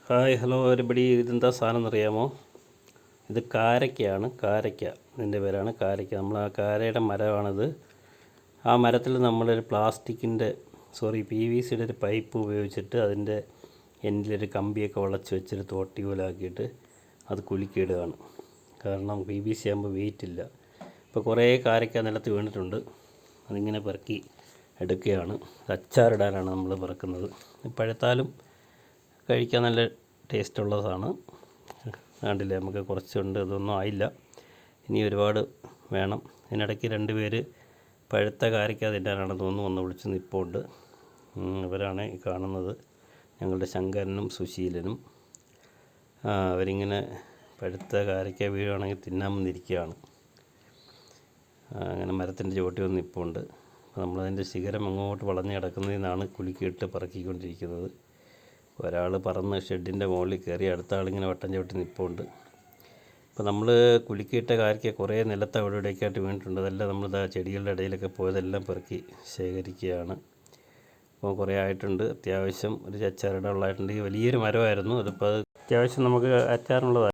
Hi hello everybody. ഇതെന്താ സാധനം എന്നറിയാമോ? ഇത് കാരയ്ക്കയാണ്. കാരയ്ക്ക, ഇതിൻ്റെ പേരാണ് കാരയ്ക്ക. നമ്മൾ ആ കാരയുടെ മരമാണിത്. ആ മരത്തിൽ നമ്മളൊരു PVCയുടെ ഒരു പൈപ്പ് ഉപയോഗിച്ചിട്ട് അതിൻ്റെ എൻഡിലൊരു കമ്പിയൊക്കെ വളച്ച് വെച്ചൊരു തോട്ടി പോലെ ആക്കിയിട്ട് അത് കുലുക്കിയിടുകയാണ്. കാരണം PVC ആകുമ്പോൾ വെയിറ്റ് ഇല്ല. ഇപ്പോൾ കുറേ കാരയ്ക്ക നിലത്ത് വീണിട്ടുണ്ട്. അതിങ്ങനെ പെറുക്കി എടുക്കുകയാണ്. അച്ചാറിടാനാണ് നമ്മൾ പെറുക്കുന്നത്. പഴുത്താലും കഴിക്കാൻ നല്ല ടേസ്റ്റുള്ളതാണ്. കണ്ടില്ലേ, നമുക്ക് കുറച്ചുണ്ട്, ഇതൊന്നും ആയില്ല, ഇനി ഒരുപാട് വേണം. ഇതിനിടയ്ക്ക് 2 പേര് പഴുത്ത കാരയ്ക്ക തിന്നാനാണെന്ന് തോന്നുന്നു ഒന്ന് വിളിച്ച് നിൽപ്പുണ്ട്. ഇവരാണ് ഈ കാണുന്നത്, ഞങ്ങളുടെ ശങ്കരനും സുശീലനും. അവരിങ്ങനെ പഴുത്ത കാരയ്ക്ക വീഴുകയാണെങ്കിൽ തിന്നാൻ വന്നിരിക്കുകയാണ്. അങ്ങനെ മരത്തിൻ്റെ ചുവട്ടിൽ വന്ന് നിൽപ്പുണ്ട്. നമ്മളതിൻ്റെ ശിഖരം അങ്ങോട്ട് വളഞ്ഞ് കിടക്കുന്നതിൽ നിന്നാണ് കുലുക്കിയിട്ട് പറക്കിക്കൊണ്ടിരിക്കുന്നത്. ഒരാൾ പറന്ന് ഷെഡിൻ്റെ മുകളിൽ കയറി, അടുത്ത ആളിങ്ങനെ വട്ടം ചവിട്ടി നിൽപ്പുണ്ട്. ഇപ്പോൾ നമ്മൾ കുലുക്കിയിട്ട കാരയ്ക്ക കുറേ നിലത്ത് അവിടെ ഇവിടെയൊക്കെയായിട്ട് വീണിട്ടുണ്ട്. അതെല്ലാം നമ്മൾ ചെടികളുടെ ഇടയിലൊക്കെ പോയതെല്ലാം പെറുക്കി ശേഖരിക്കുകയാണ്. അപ്പോൾ കുറേ ആയിട്ടുണ്ട്. അത്യാവശ്യം ഒരു അച്ചാറിടാനുള്ളതായിട്ടുണ്ട്. ഈ വലിയൊരു മരമായിരുന്നു. അതിപ്പോൾ അത്യാവശ്യം നമുക്ക് അച്ചാറിനുള്ളതായി.